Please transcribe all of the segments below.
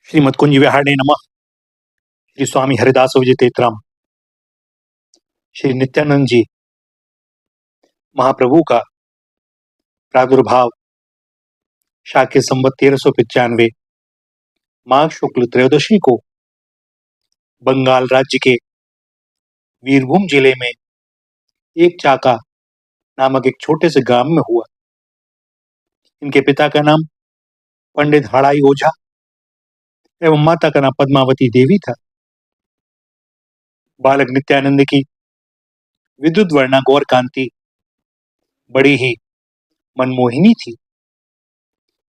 श्रीमद्कुंज विहारणे नमः। श्री स्वामी हरिदास विजयतेतराम। श्री नित्यानंद जी महाप्रभु का प्रादुर्भाव शाक्य संवत 1395 माघ शुक्ल त्रयोदशी को बंगाल राज्य के वीरभूम जिले में एक चाका नामक एक छोटे से गांव में हुआ। इनके पिता का नाम पंडित हाड़ाई ओझा एवं माता का नाम पद्मावती देवी था। बालक नित्यानंद की विद्युत वर्णा गौर कांति बड़ी ही मनमोहिनी थी।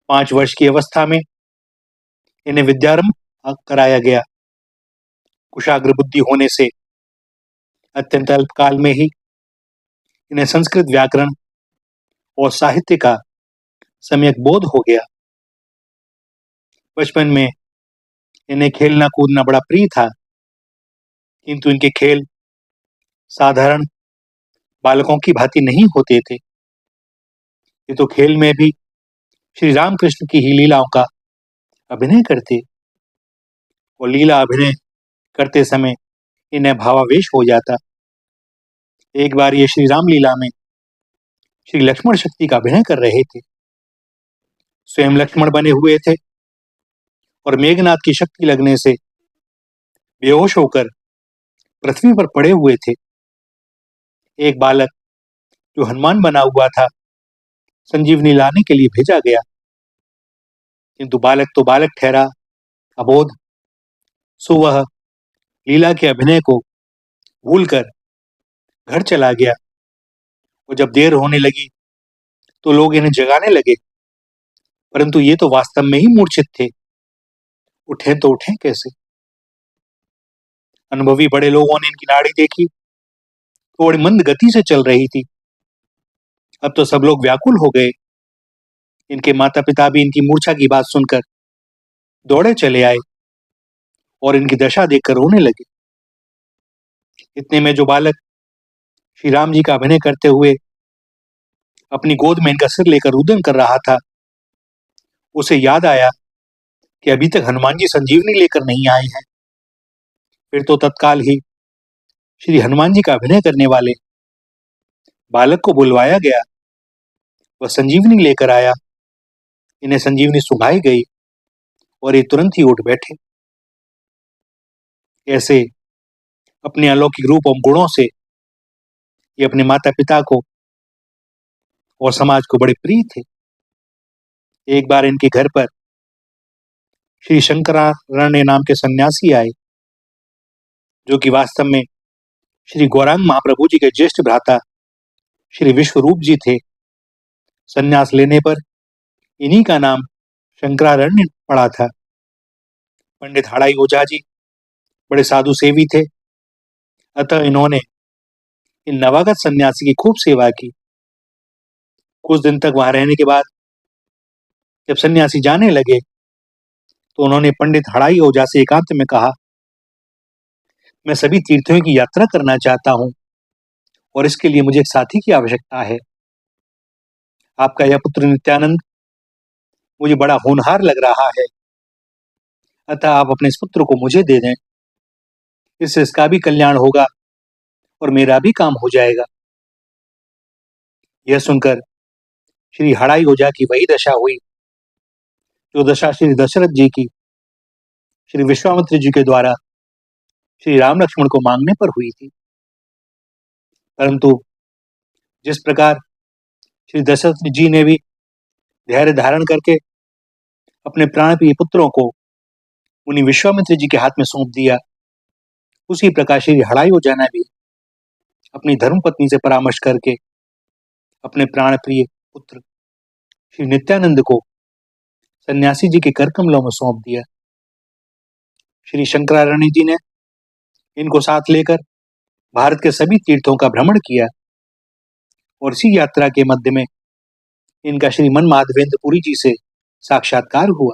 5 वर्ष की अवस्था में इन्हें विद्यारंभ कराया गया। कुशाग्र बुद्धि होने से अत्यंत अल्पकाल में ही इन्हें संस्कृत व्याकरण और साहित्य का सम्यक बोध हो गया। बचपन में इन्हें खेलना कूदना बड़ा प्रिय था, किंतु इनके खेल साधारण बालकों की भांति नहीं होते थे। ये तो खेल में भी श्री रामकृष्ण की ही लीलाओं का अभिनय करते और लीला अभिनय करते समय इन्हें भावावेश हो जाता। एक बार ये श्री राम लीला में श्री लक्ष्मण शक्ति का अभिनय कर रहे थे। स्वयं लक्ष्मण बने हुए थे और मेघनाथ की शक्ति लगने से बेहोश होकर पृथ्वी पर पड़े हुए थे। एक बालक जो हनुमान बना हुआ था संजीवनी लाने के लिए भेजा गया, किंतु बालक तो बालक ठहरा, अबोध। सो वह लीला के अभिनय को भूलकर घर चला गया और जब देर होने लगी तो लोग इन्हें जगाने लगे, परंतु ये तो वास्तव में ही मूर्छित थे। उठे तो उठे कैसे? अनुभवी बड़े लोगों ने इनकी नाड़ी देखी तो बड़ी मंद गति से चल रही थी। अब तो सब लोग व्याकुल हो गए। इनके माता पिता भी इनकी मूर्छा की बात सुनकर दौड़े चले आए और इनकी दशा देखकर रोने लगे। इतने में जो बालक श्री राम जी का अभिनय करते हुए अपनी गोद में इनका सिर लेकर रुदन कर रहा था, उसे याद आया कि अभी तक हनुमान जी संजीवनी लेकर नहीं आए हैं। फिर तो तत्काल ही श्री हनुमान जी का अभिनय करने वाले बालक को बुलवाया गया। वह संजीवनी लेकर आया, इन्हें संजीवनी सुंघाई गई और ये तुरंत ही उठ बैठे। ऐसे अपने अलौकिक रूप और गुणों से ये अपने माता पिता को और समाज को बड़े प्रिय थे। एक बार इनके घर पर श्री शंकरारण्य नाम के सन्यासी आए, जो कि वास्तव में श्री गौरांग महाप्रभु जी के ज्येष्ठ भ्राता श्री विश्वरूप जी थे। सन्यास लेने पर इन्हीं का नाम शंकरारण्य पड़ा था। पंडित हाड़ाई ओझा जी बड़े साधु सेवी थे, अतः इन्होंने इन नवागत सन्यासी की खूब सेवा की। कुछ दिन तक वहां रहने के बाद जब सन्यासी जाने लगे तो उन्होंने पंडित हाड़ाई ओझा से एकांत में कहा, मैं सभी तीर्थों की यात्रा करना चाहता हूं और इसके लिए मुझे एक साथी की आवश्यकता है। आपका यह पुत्र नित्यानंद मुझे बड़ा होनहार लग रहा है, अतः आप अपने इस पुत्र को मुझे दे दें। इससे इसका भी कल्याण होगा और मेरा भी काम हो जाएगा। यह सुनकर श्री हाड़ाई ओझा की वही दशा हुई जो दशा श्री दशरथ जी की श्री विश्वामित्र जी के द्वारा श्री राम लक्ष्मण को मांगने पर हुई थी। परंतु जिस प्रकार श्री दशरथ जी ने भी धैर्य धारण करके अपने प्राण प्रिय पुत्रों को उन्हीं विश्वामित्र जी के हाथ में सौंप दिया, उसी प्रकार श्री हाड़ाई ओझा ने भी अपनी धर्मपत्नी से परामर्श करके अपने प्राण प्रिय पुत्र श्री नित्यानंद को सन्यासी जी के कर कमलों में सौंप दिया। श्री शंकरारण्य जी ने इनको साथ लेकर भारत के सभी तीर्थों का भ्रमण किया और इसी यात्रा के मध्य में इनका श्री मन माधवेंद्र पुरी जी से साक्षात्कार हुआ।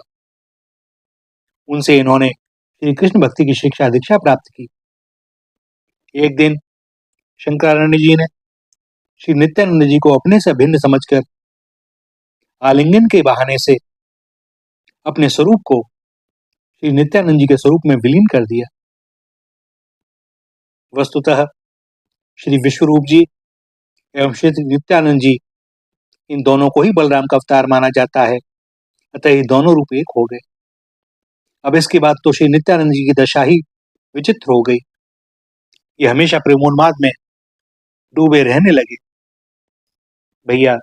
उनसे इन्होंने श्री कृष्ण भक्ति की शिक्षा दीक्षा प्राप्त की। एक दिन शंकरारण्य जी ने श्री नित्यानंद जी को अपने से भिन्न समझकर आलिंगन के बहाने से अपने स्वरूप को श्री नित्यानंद जी के स्वरूप में विलीन कर दिया। वस्तुतः श्री विश्वरूप जी एवं श्री नित्यानंद जी, इन दोनों को ही बलराम का अवतार माना जाता है, अतः ये दोनों रूप एक हो गए। अब इसके बाद तो श्री नित्यानंद जी की दशा ही विचित्र हो गई। ये हमेशा प्रेमोन्माद में डूबे रहने लगे। भैया,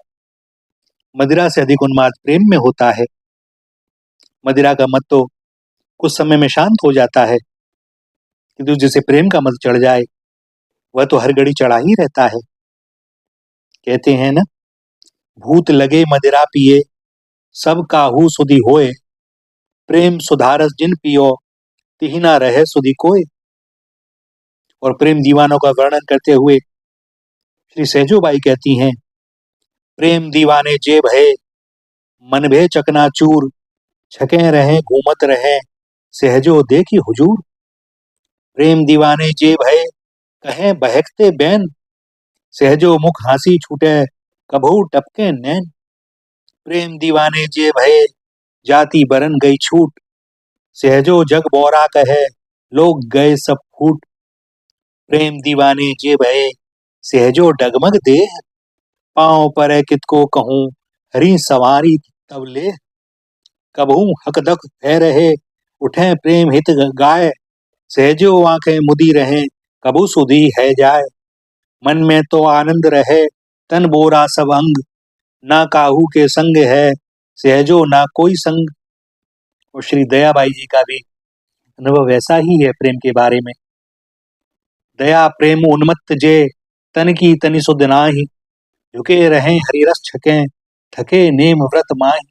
मदिरा से अधिक उन्माद प्रेम में होता है। मदिरा का मत तो कुछ समय में शांत हो जाता है, किंतु जिसे प्रेम का मत चढ़ जाए वह तो हर घड़ी चढ़ा ही रहता है। कहते हैं ना, भूत लगे मदिरा पिए, सब काहू सुधि होए, प्रेम सुधारस जिन पियो, तिहि ना रहे सुधि कोय। और प्रेम दीवानों का वर्णन करते हुए श्री सहजोबाई कहती हैं, प्रेम दीवाने जे भये, मन भे चकनाचूर, छके रहे घूमत रहे, सहजो देखी हुजूर। प्रेम दीवाने जे भये, कहे बहकते बैन, सहजो मुख हासी छूटे, कभू टपके नैन। प्रेम दीवाने जे भये, जाति बरन गई छूट, सहजो जग बोरा कहे, लोग गए सब फूट। प्रेम दीवाने जे भये, सहजो डगमग देह, पांव परे कितको कहूं, हरी सवारी तब ले। कबहू हकदक है रहे, उठे प्रेम हित गाय, सहजो आंखें मुदी रहे, कबू सुधी है जाए। मन में तो आनंद रहे, तन बोरा सब अंग, ना काहू के संग है, सहजो ना कोई संग। और श्री दयाबाई जी का भी अनुभव ऐसा ही है प्रेम के बारे में। दया प्रेम उन्मत्त जे, तन की तनि सुध नाही, झुके रहे हरिरस छके, थके नेम व्रत माही।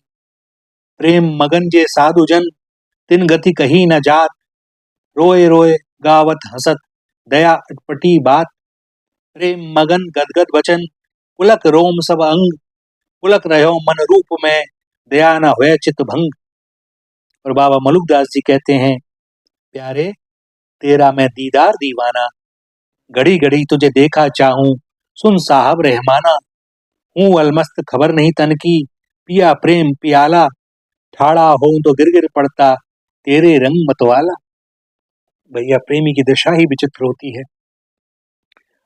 प्रेम मगन जे साधु जन, तिन गति कही न जात, रोए रोए गावत हसत, दया अटपटी बात। प्रेम मगन गदगद वचन, पुलक रोम सब अंग, पुलक रहो मन रूप में, दया न होए चित भंग। और बाबा मलुकदास जी कहते हैं, प्यारे तेरा मैं दीदार दीवाना, घड़ी घड़ी तुझे देखा चाहूं, सुन साहब रहमाना। हूँ अलमस्त खबर नहीं तन की, पिया प्रेम पियाला, ठाड़ा हो तो गिर गिर पड़ता, तेरे रंग मतवाला। भैया, प्रेमी की दशा ही विचित्र होती है।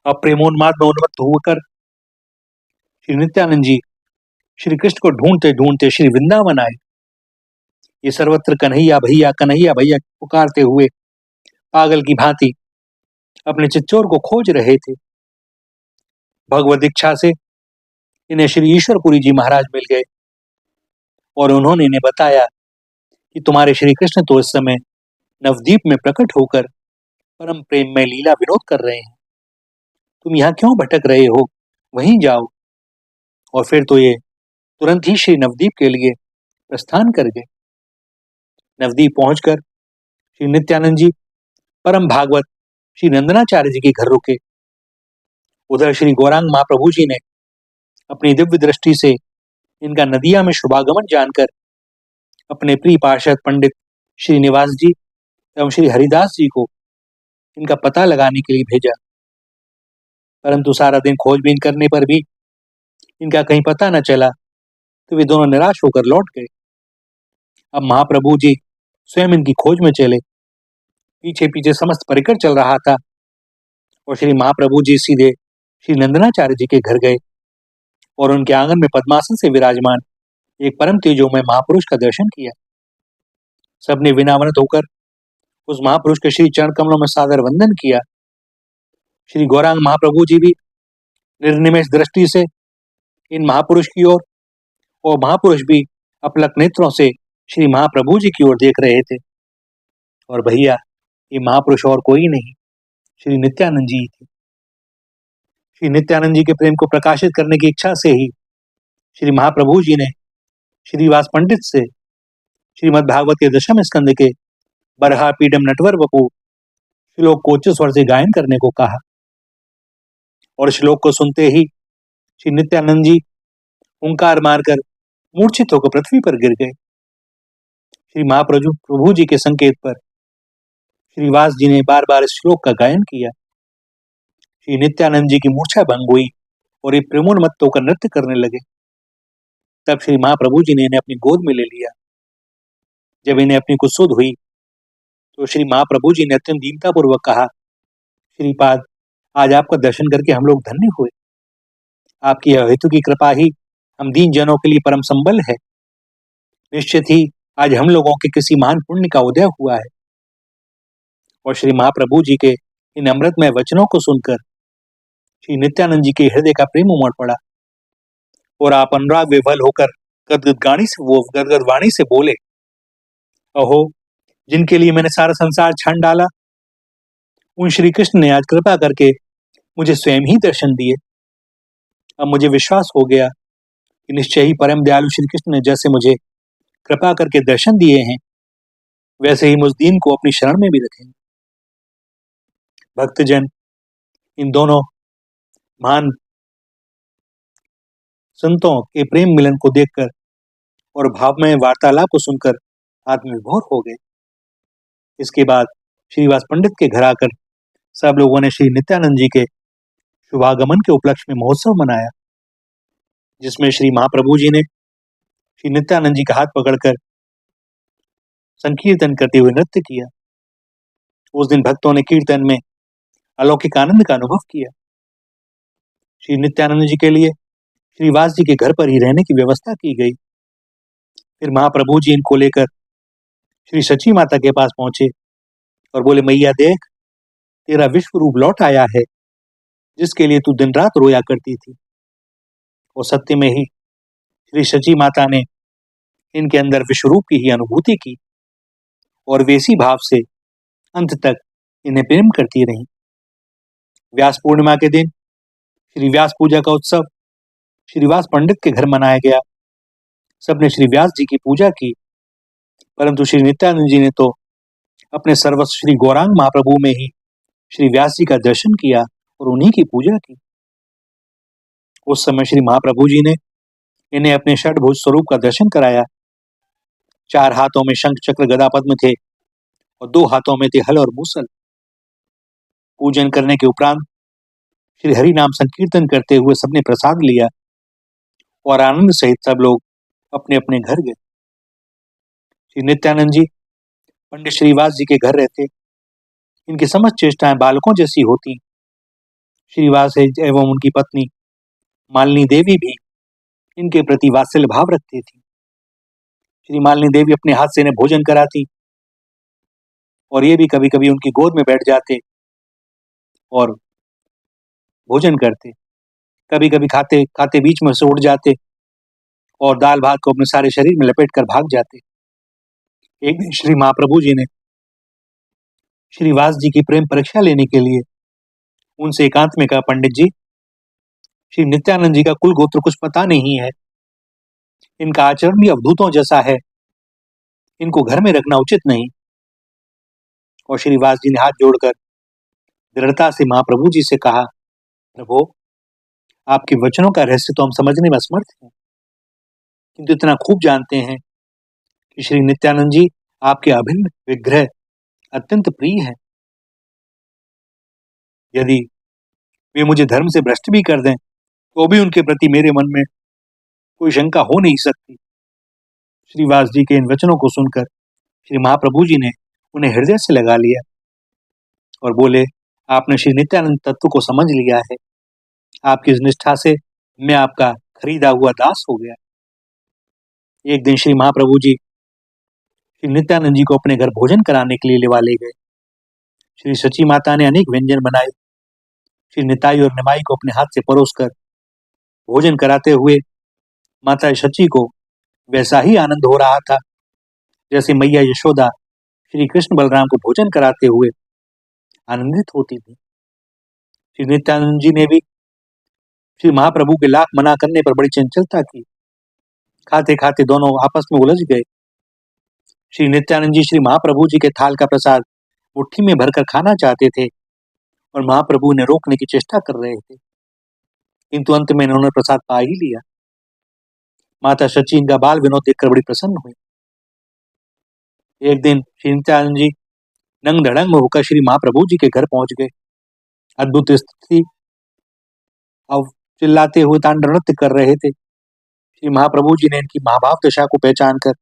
अब प्रेमोन्माद में उन्मत्त होकर श्री नित्यानंद जी श्री कृष्ण को ढूंढते ढूंढते श्री वृंदावन आए। ये सर्वत्र कन्हैया भैया पुकारते हुए पागल की भांति अपने चिच्चोर को खोज रहे थे। भगवत इच्छा से इन्हें श्री ईश्वरपुरी जी महाराज मिल गए और उन्होंने इन्हें बताया कि तुम्हारे श्री कृष्ण तो इस समय नवद्वीप में प्रकट होकर परम प्रेम में लीला विनोद कर रहे हैं, तुम यहाँ क्यों भटक रहे हो, वहीं जाओ। और फिर तो ये तुरंत ही श्री नवद्वीप के लिए प्रस्थान कर गए। नवद्वीप पहुंचकर श्री नित्यानंद जी परम भागवत श्री नंदनाचार्य जी के घर रुके। उधर श्री गौरांग महाप्रभु जी ने अपनी दिव्य दृष्टि से इनका नदिया में शुभागमन जानकर अपने प्रिय पार्षद पंडित श्री निवास जी एवं श्री हरिदास जी को इनका पता लगाने के लिए भेजा, परंतु सारा दिन खोजबीन करने पर भी इनका कहीं पता न चला, तो वे दोनों निराश होकर लौट गए। अब महाप्रभु जी स्वयं इनकी खोज में चले। पीछे पीछे समस्त परिकर चल रहा था और श्री महाप्रभु जी सीधे श्री नंदनाचार्य जी के घर गए और उनके आंगन में पद्मासन से विराजमान एक परम तेजोमय महापुरुष का दर्शन किया। सबने विनम्र होकर उस महापुरुष के श्री चरण कमलों में सादर वंदन किया। श्री गौरांग महाप्रभु जी भी निर्निमेष दृष्टि से इन महापुरुष की ओर और महापुरुष भी अपलक नेत्रों से श्री महाप्रभु जी की ओर देख रहे थे। और भैया, ये महापुरुष और कोई नहीं, श्री नित्यानंद जी थे। श्री नित्यानंद जी के प्रेम को प्रकाशित करने की इच्छा से ही श्री महाप्रभु जी ने श्रीवास पंडित से श्रीमद् भागवत के दशम स्कंद के बरहा पीडम नटवर वपु श्लोक को उच्च स्वर से गायन करने को कहा। और श्लोक को सुनते ही श्री नित्यानंद जी ओंकार मारकर मूर्छित होकर पृथ्वी पर गिर गए। श्री महाप्रभु जी के संकेत पर श्रीवास जी ने बार बार इस श्लोक का गायन किया। श्री नित्यानंद जी की मूर्छा भंग हुई और ये प्रेमोन्मत्त होकर नृत्य करने लगे। तब श्री महाप्रभु जी ने इन्हें अपनी गोद में ले लिया। जब इन्हें अपनी कुछ सुध हुई तो श्री महाप्रभु जी ने अत्यंत दीनतापूर्वक कहा, श्रीपाद, आज आपका दर्शन करके हम लोग धन्य हुए। आपकी अहेतु की कृपा ही हम दीन जनों के लिए परम संबल है। निश्चित ही आज हम लोगों के किसी महान पुण्य का उदय हुआ है। और श्री महाप्रभु जी के इन अमृतमय वचनों को सुनकर श्री नित्यानंद जी के हृदय का प्रेम उमड़ पड़ा और आप अनुराग विभल होकर गदगद वाणी से बोले, अहो, जिनके लिए मैंने सारा संसार छान डाला, उन श्री कृष्ण ने आज कृपा करके मुझे स्वयं ही दर्शन दिए। अब मुझे विश्वास हो गया कि निश्चय ही परम दयालु श्री कृष्ण ने जैसे मुझे कृपा करके दर्शन दिए हैं, वैसे ही मुझ दीन को अपनी शरण में भी रखेंगे। भक्तजन इन दोनों महान संतों के प्रेम मिलन को देखकर और भावमय वार्तालाप को सुनकर आत्मविभोर हो गए। इसके बाद श्रीवास पंडित के घर आकर सब लोगों ने श्री नित्यानंद जी के शुभागमन के उपलक्ष्य में महोत्सव मनाया, जिसमें श्री महाप्रभु जी ने श्री नित्यानंद जी का हाथ पकड़कर संकीर्तन करते हुए नृत्य किया। उस दिन भक्तों ने कीर्तन में अलौकिक आनंद का अनुभव किया। श्री नित्यानंद जी के लिए श्रीवास जी के घर पर ही रहने की व्यवस्था की गई। फिर महाप्रभु जी इनको लेकर श्री सची माता के पास पहुंचे और बोले, मैया देख, तेरा विश्व रूप लौट आया है, जिसके लिए तू दिन रात रोया करती थी। और सत्य में ही श्री सची माता ने इनके अंदर विश्व रूप की ही अनुभूति की और वैसी भाव से अंत तक इन्हें प्रेम करती रही। व्यास पूर्णिमा के दिन श्री व्यास पूजा का उत्सव श्रीवास पंडित के घर मनाया गया। सबने श्री व्यास जी की पूजा की, परंतु श्री नित्यानंद जी ने तो अपने सर्वस्व श्री गौरांग महाप्रभु में ही श्री व्यास जी का दर्शन किया और उन्हीं की पूजा की। उस समय श्री महाप्रभु जी ने इन्हें अपने षटभुज स्वरूप का दर्शन कराया। 4 हाथों में शंख चक्र गदा पद्म थे और 2 हाथों में थे हल और मूसल। पूजन करने के उपरांत श्री हरि नाम संकीर्तन करते हुए सबने प्रसाद लिया और आनंद सहित सब लोग अपने अपने घर गए। श्री नित्यानंद जी पंडित श्रीवास जी के घर रहते। इनकी समस्त चेष्टाएं बालकों जैसी होती। श्रीवास एवं उनकी पत्नी मालिनी देवी भी इनके प्रति वात्सल्य भाव रखती थी। श्री मालिनी देवी अपने हाथ से इन्हें भोजन कराती और ये भी कभी कभी उनकी गोद में बैठ जाते और भोजन करते। कभी कभी खाते खाते बीच में से उड़ जाते और दाल भात को अपने सारे शरीर में लपेट कर भाग जाते। एक दिन श्री महाप्रभु जी ने श्रीवास जी की प्रेम परीक्षा लेने के लिए उनसे एकांत में कहा, पंडित जी, श्री नित्यानंद जी का कुल गोत्र कुछ पता नहीं है, इनका आचरण भी अवधूतों जैसा है, इनको घर में रखना उचित नहीं। और श्रीवास जी ने हाथ जोड़कर दृढ़ता से महाप्रभु जी से कहा, प्रभु, आपके वचनों का रहस्य तो हम समझने में असमर्थ हैं, किंतु इतना खूब जानते हैं कि श्री नित्यानंद जी आपके अभिन्न विग्रह अत्यंत प्रिय है। यदि वे मुझे धर्म से भ्रष्ट भी कर दें तो भी उनके प्रति मेरे मन में कोई शंका हो नहीं सकती। श्रीवास जी के इन वचनों को सुनकर श्री महाप्रभु जी ने उन्हें हृदय से लगा लिया और बोले, आपने श्री नित्यानंद तत्व को समझ लिया है। आपकी इस निष्ठा से मैं आपका खरीदा हुआ दास हो गया। एक दिन श्री महाप्रभु जी श्री नित्यानंद जी को अपने घर भोजन कराने के लिए लेवा ले गए। श्री सची माता ने अनेक व्यंजन बनाए। श्री निताई और निमाई को अपने हाथ से परोसकर भोजन कराते हुए माता सची को वैसा ही आनंद हो रहा था जैसे मैया यशोदा श्री कृष्ण बलराम को भोजन कराते हुए आनंदित होती थी। श्री नित्यानंद जी ने भी श्री महाप्रभु के लाख मना करने पर बड़ी चंचलता की। खाते खाते दोनों आपस में उलझ गए। श्री नित्यानंद जी श्री महाप्रभु जी के थाल का प्रसाद मुट्ठी में भरकर खाना चाहते थे और महाप्रभु ने रोकने की चेष्टा कर रहे थे, किंतु अंत में इन्होंने प्रसाद पा ही लिया। माता सची इनका बाल विनोद देखकर बड़ी प्रसन्न हुई। एक दिन श्री नित्यानंद जी नंग धड़ंग होकर श्री महाप्रभु जी के घर पहुंच गए। अद्भुत स्थिति, अब चिल्लाते हुए तांडव नृत्य कर रहे थे। श्री महाप्रभु जी ने इनकी महाभाव दशा को पहचान कर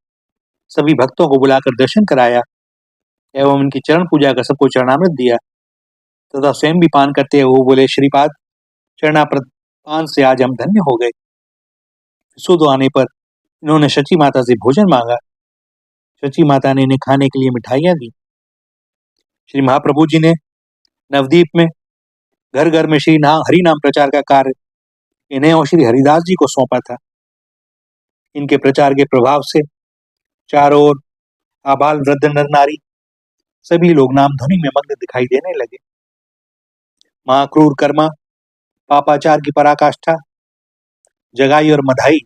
सभी भक्तों को बुलाकर दर्शन कराया एवं इनकी चरण पूजा कर सबको चरणामृत दिया तथा स्वयं भी पान करते हुए बोले, श्रीपाद चरणामृत पान से आज हम धन्य हो गए। सुध आने पर इन्होंने शची माता से भोजन मांगा। शची माता ने इन्हें खाने के लिए मिठाइयां दी। श्री महाप्रभु जी ने नवदीप में घर घर में हरि नाम प्रचार का कार्य इन्हें और श्री हरिदास जी को सौंपा था। इनके प्रचार के प्रभाव से चारों ओर आबाल वृद्ध नर नारी सभी लोग नाम ध्वनि में मग्न दिखाई देने लगे। महाक्रूर कर्मा, पापाचार की पराकाष्ठा जगाई और मधाई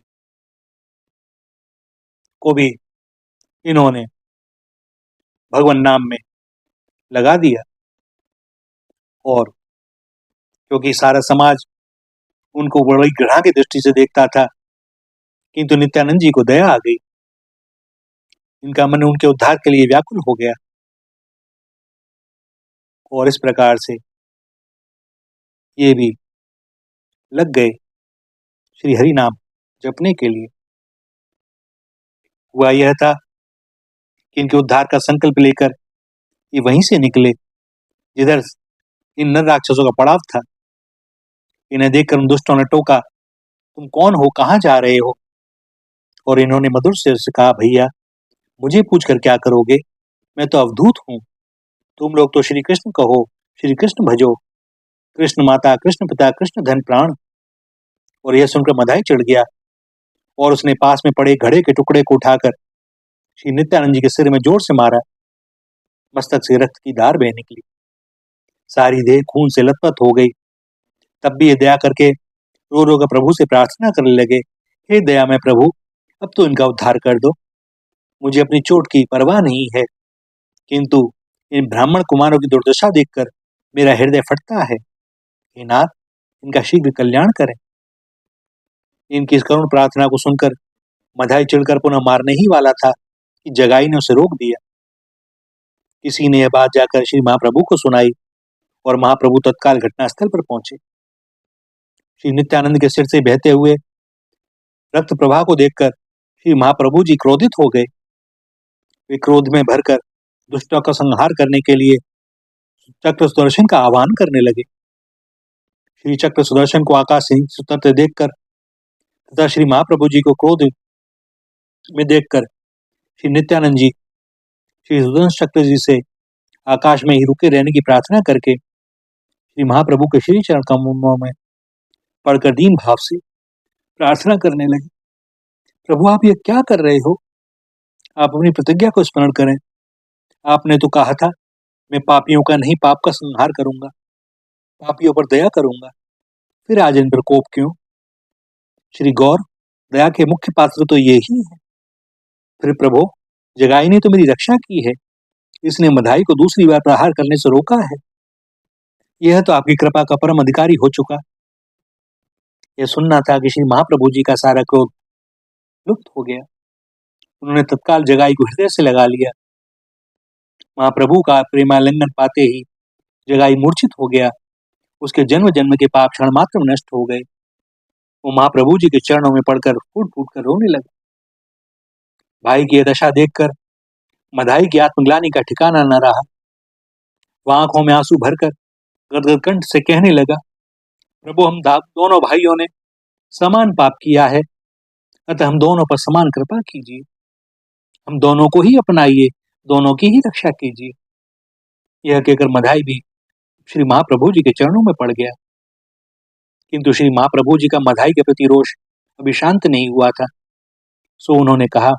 को भी इन्होंने भगवान नाम में लगा दिया। और क्योंकि सारा समाज उनको बड़ी घृणा की दृष्टि से देखता था, किंतु नित्यानंद जी को दया आ गई। इनका मन उनके उद्धार के लिए व्याकुल हो गया और इस प्रकार से ये भी लग गए श्री हरि नाम जपने के लिए। हुआ यह था कि इनके उद्धार का संकल्प लेकर ये वहीं से निकले जिधर इन नर राक्षसों का पड़ाव था। इन्हें देखकर उन दुष्टों ने टोका, तुम कौन हो, कहाँ जा रहे हो? और इन्होंने मधुर से कहा, भैया मुझे पूछकर क्या करोगे, मैं तो अवधूत हूँ। तुम लोग तो श्री कृष्ण कहो, श्री कृष्ण भजो, कृष्ण माता, कृष्ण पिता, कृष्ण धन प्राण। और यह सुनकर मधाई चढ़ गया और उसने पास में पड़े घड़े के टुकड़े को उठाकर श्री नित्यानंद जी के सिर में जोर से मारा। मस्तक से रक्त की धार बह निकली, सारी देह खून से लथपथ हो गई। तब भी ये दया करके रो रो कर प्रभु से प्रार्थना करने लगे, हे दया में प्रभु, अब तो इनका उद्धार कर दो। मुझे अपनी चोट की परवाह नहीं है, किंतु इन ब्राह्मण कुमारों की दुर्दशा देखकर मेरा हृदय फटता है। हे नाथ, इनका शीघ्र कल्याण करें। इनकी इस करुण प्रार्थना को सुनकर मधाई चिढ़कर पुनः मारने ही वाला था कि जगाई ने उसे रोक दिया। किसी ने यह बात जाकर श्री महाप्रभु को सुनाई और महाप्रभु तत्काल घटनास्थल पर पहुंचे। श्री नित्यानंद के सिर से बहते हुए रक्त प्रवाह को देखकर श्री महाप्रभु जी क्रोधित हो गए। वे क्रोध में भरकर दुष्टों का संहार करने के लिए चक्र सुदर्शन का आह्वान करने लगे। श्री चक्र सुदर्शन को आकाश से सुतरते देखकर तथा श्री महाप्रभु जी को क्रोध में देखकर श्री नित्यानंद जी श्री सुदर्शन चक्र जी से आकाश में ही रुके रहने की प्रार्थना करके श्री महाप्रभु के श्री चरण कमलों में पढ़कर दीन भाव से प्रार्थना करने लगे, प्रभु आप ये क्या कर रहे हो? आप अपनी प्रतिज्ञा को स्मरण करें। आपने तो कहा था मैं पापियों का नहीं पाप का संहार करूंगा, पापियों पर दया करूंगा, फिर आज इन पर कोप क्यों? श्री गौर, दया के मुख्य पात्र तो ये ही है। फिर प्रभु, जगाई ने तो मेरी रक्षा की है, इसने मधाई को दूसरी बार प्रहार करने से रोका है। यह तो आपकी कृपा का परम अधिकारी हो चुका। यह सुनना था कि श्री महाप्रभु जी का सारा क्रोध लुप्त हो गया। उन्होंने तत्काल जगाई को हृदय से लगा लिया। महाप्रभु का प्रेमालिंगन पाते ही जगाई मूर्छित हो गया। उसके जन्म जन्म के पाप क्षण मात्र में नष्ट हो गए। वो महाप्रभु जी के चरणों में पड़कर फूट फूट कर रोने लगा। भाई की यह दशा देखकर मधाई की आत्मग्लानि का ठिकाना न रहा। वह आंखों में आंसू भरकर गदगद कंठ से कहने लगा, प्रभु हम दोनों भाइयों ने समान पाप किया है, अतः हम दोनों पर समान कृपा कीजिए। हम दोनों को ही अपनाइए, दोनों की ही रक्षा कीजिए। यह कहकर मधाई भी श्री महाप्रभु जी के चरणों में पड़ गया। किंतु श्री महाप्रभु जी का मधाई के प्रति रोष अभी शांत नहीं हुआ था। सो उन्होंने कहा,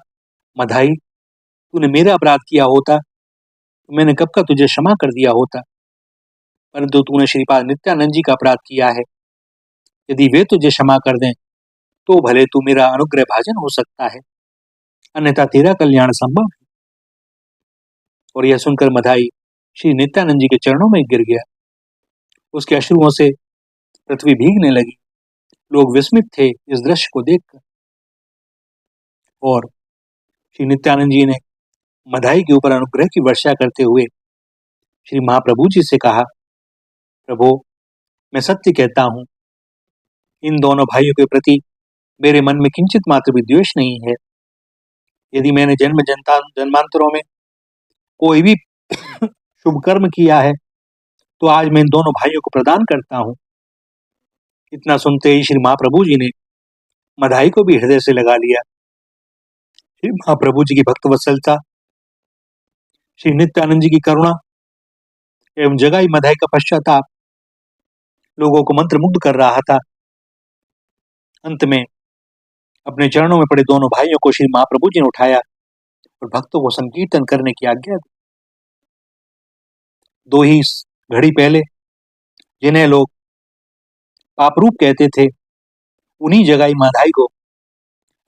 मधाई तूने मेरा अपराध किया होता तो मैंने कब का तुझे क्षमा कर दिया होता, परंतु तूने श्रीपाद नित्यानंद जी का अपराध किया है। यदि वे तुझे क्षमा कर दें तो भले तू मेरा अनुग्रह भाजन हो सकता है, अन्यथा तेरा कल्याण संभव है। और यह सुनकर मधाई श्री नित्यानंद जी के चरणों में गिर गया। उसके अश्रुओं से पृथ्वी भीगने लगी। लोग विस्मित थे इस दृश्य को देखकर। और श्री नित्यानंद जी ने मधाई के ऊपर अनुग्रह की वर्षा करते हुए श्री महाप्रभु जी से कहा, प्रभु मैं सत्य कहता हूं, इन दोनों भाइयों के प्रति मेरे मन में किंचित मात्र भी द्वेष नहीं है। यदि मैंने जन्मांतरों में कोई भी शुभ कर्म किया है तो आज मैं इन दोनों भाइयों को प्रदान करता हूँ। इतना सुनते ही श्री महाप्रभु जी ने मधाई को भी हृदय से लगा लिया। श्री महाप्रभु जी की भक्त वत्सलता, श्री नित्यानंद जी की करुणा एवं जगाई मधाई का पश्चाताप लोगों को मंत्रमुग्ध कर रहा था। अंत में अपने चरणों में पड़े दोनों भाइयों को श्री महाप्रभु जी ने उठाया और भक्तों को संकीर्तन करने की आज्ञा दी। दो ही घड़ी पहले जिन्हें लोग पापरूप कहते थे, उन्हीं जगाई माधाई को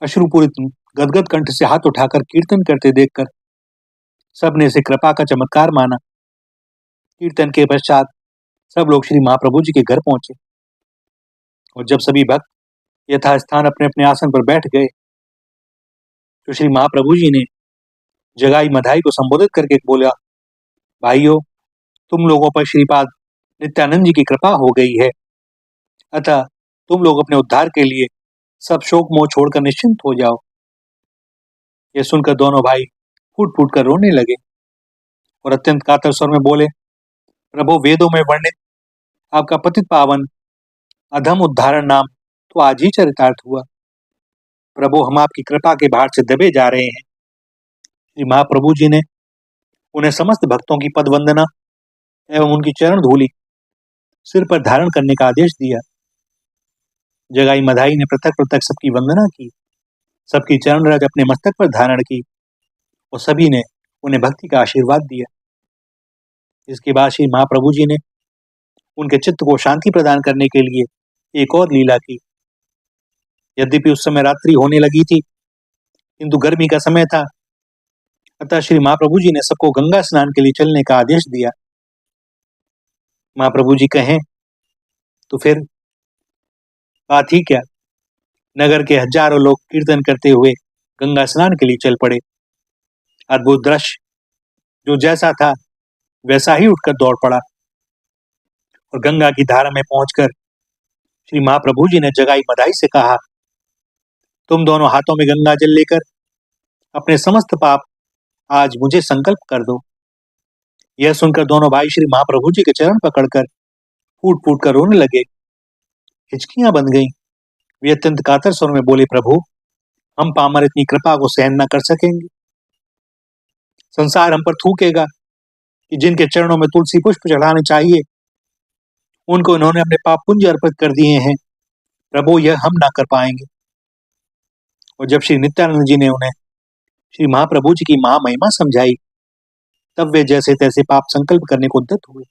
अश्रुपूरित गदगद कंठ से हाथ उठाकर कीर्तन करते देखकर सबने इसे कृपा का चमत्कार माना। कीर्तन के पश्चात सब लोग श्री महाप्रभु जी के घर पहुंचे और जब सभी भक्त यथास्थान अपने अपने आसन पर बैठ गए तो श्री महाप्रभु जी ने जगाई मधाई को संबोधित करके बोला, भाइयों, तुम लोगों पर श्रीपाद नित्यानंद जी की कृपा हो गई है, अतः तुम लोग अपने उद्धार के लिए सब शोक मोह छोड़कर निश्चिंत हो जाओ। यह सुनकर दोनों भाई फूट फूट कर रोने लगे और अत्यंत कातर स्वर में बोले, प्रभु, वेदों में वर्णित आपका पतित पावन अधम उद्धारण नाम तो आज ही चरितार्थ हुआ। प्रभु, हम आपकी कृपा के भार से दबे जा रहे हैं। श्री महाप्रभु जी ने उन्हें समस्त भक्तों की पद वंदना एवं उनकी चरण धूलि सिर पर धारण करने का आदेश दिया। जगाई मधाई ने पृथक पृथक सबकी वंदना की, सबकी चरण रज अपने मस्तक पर धारण की और सभी ने उन्हें भक्ति का आशीर्वाद दिया। इसके बाद श्री महाप्रभु जी ने उनके चित्त को शांति प्रदान करने के लिए एक और लीला की। यद्यपि उस समय रात्रि होने लगी थी, किंतु गर्मी का समय था, अतः श्री महाप्रभु जी ने सबको गंगा स्नान के लिए चलने का आदेश दिया। महाप्रभु जी कहें तो फिर बात ही क्या, नगर के हजारों लोग कीर्तन करते हुए गंगा स्नान के लिए चल पड़े। अद्भुत दृश्य जो जैसा था वैसा ही उठकर दौड़ पड़ा और गंगा की धारा में पहुंचकर श्री महाप्रभु जी ने जगाई मधाई से कहा, तुम दोनों हाथों में गंगा जल लेकर अपने समस्त पाप आज मुझे संकल्प कर दो। यह सुनकर दोनों भाई श्री महाप्रभु जी के चरण पकड़कर फूट फूट कर रोने लगे। हिचकियां बन गईं। वे अत्यंत कातर स्वर में बोले, प्रभु, हम पामर इतनी कृपा को सहन न कर सकेंगे। संसार हम पर थूकेगा कि जिनके चरणों में तुलसी पुष्प चढ़ाने चाहिए उनको इन्होंने अपने पाप पुंज अर्पित कर दिए हैं। प्रभु, यह हम ना कर पाएंगे। और जब श्री नित्यानंद जी ने उन्हें श्री महाप्रभु जी की महामहिमा समझाई, तब वे जैसे तैसे पाप संकल्प करने को उद्यत हुए।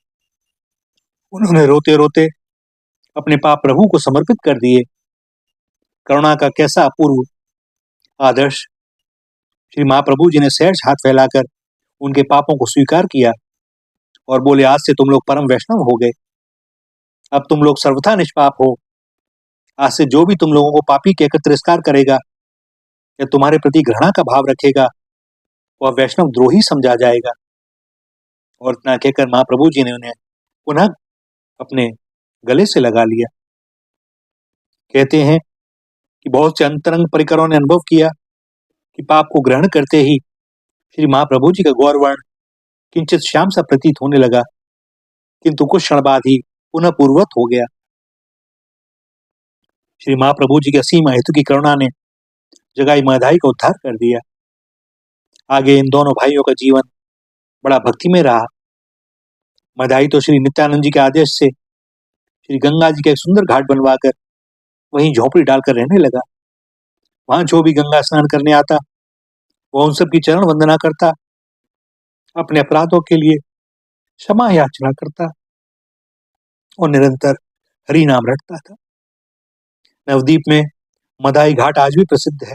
उन्होंने रोते रोते अपने पाप प्रभु को समर्पित कर दिए। करुणा का कैसा अपूर्व आदर्श! श्री महाप्रभु जी ने सहज हाथ फैलाकर उनके पापों को स्वीकार किया और बोले, आज से तुम लोग परम वैष्णव हो गए। अब तुम लोग सर्वथा निष्पाप हो। आज से जो भी तुम लोगों को पापी कहकर तिरस्कार करेगा या तुम्हारे प्रति घृणा का भाव रखेगा, वह वैष्णव द्रोही समझा जाएगा। और इतना कहकर महाप्रभु जी ने उन्हें पुनः अपने गले से लगा लिया। कहते हैं कि बहुत से अंतरंग परिकरों ने अनुभव किया कि पाप को ग्रहण करते ही श्री महाप्रभु जी का गौरवर्ण किंचित श्याम सा प्रतीत होने लगा, किंतु कुछ क्षण बाद ही पुनः पूर्ववत हो गया। श्री महाप्रभु जी की असीम हेतु की करुणा ने जगाई मधाई का उद्धार कर दिया। आगे इन दोनों भाइयों का जीवन बड़ा भक्ति में रहा। मधाई तो श्री नित्यानंद जी के आदेश से श्री गंगा जी का एक सुंदर घाट बनवाकर वहीं झोपड़ी डालकर रहने लगा। वहां जो भी गंगा स्नान करने आता वह उन सब की चरण वंदना करता, अपने अपराधों के लिए क्षमा याचना करता और निरंतर हरि नाम रटता था। नवद्वीप में मधाई घाट आज भी प्रसिद्ध है।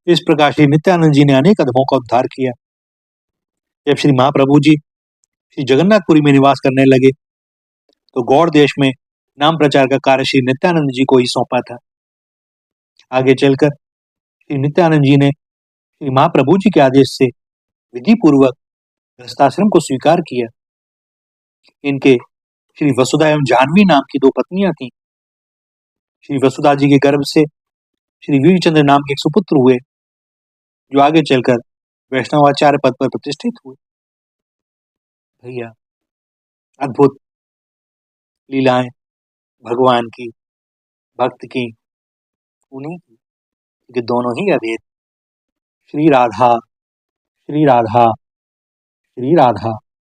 इस प्रकार श्री नित्यानंद जी ने अनेक अधमों का उद्धार किया। जब श्री महाप्रभु जी श्री जगन्नाथपुरी में निवास करने लगे तो गौड़ देश में नाम प्रचार का कार्य श्री नित्यानंद जी को ही सौंपा था। आगे चलकर श्री नित्यानंद जी ने श्री महाप्रभु जी के आदेश से विधि पूर्वक गृहस्थाश्रम को स्वीकार किया। इनके श्री वसुधा एवं जाह्नवी नाम की दो पत्नियां थीं। श्री वसुधा जी के गर्भ से श्री वीरचंद्र नाम के एक सुपुत्र हुए, जो आगे चलकर वैष्णवाचार्य पद पर प्रतिष्ठित हुए। भैया अद्भुत लीलाएं भगवान की, भक्त की, उन्हीं की, क्योंकि दोनों ही अभेद। श्री राधा, श्री राधा, श्री राधा।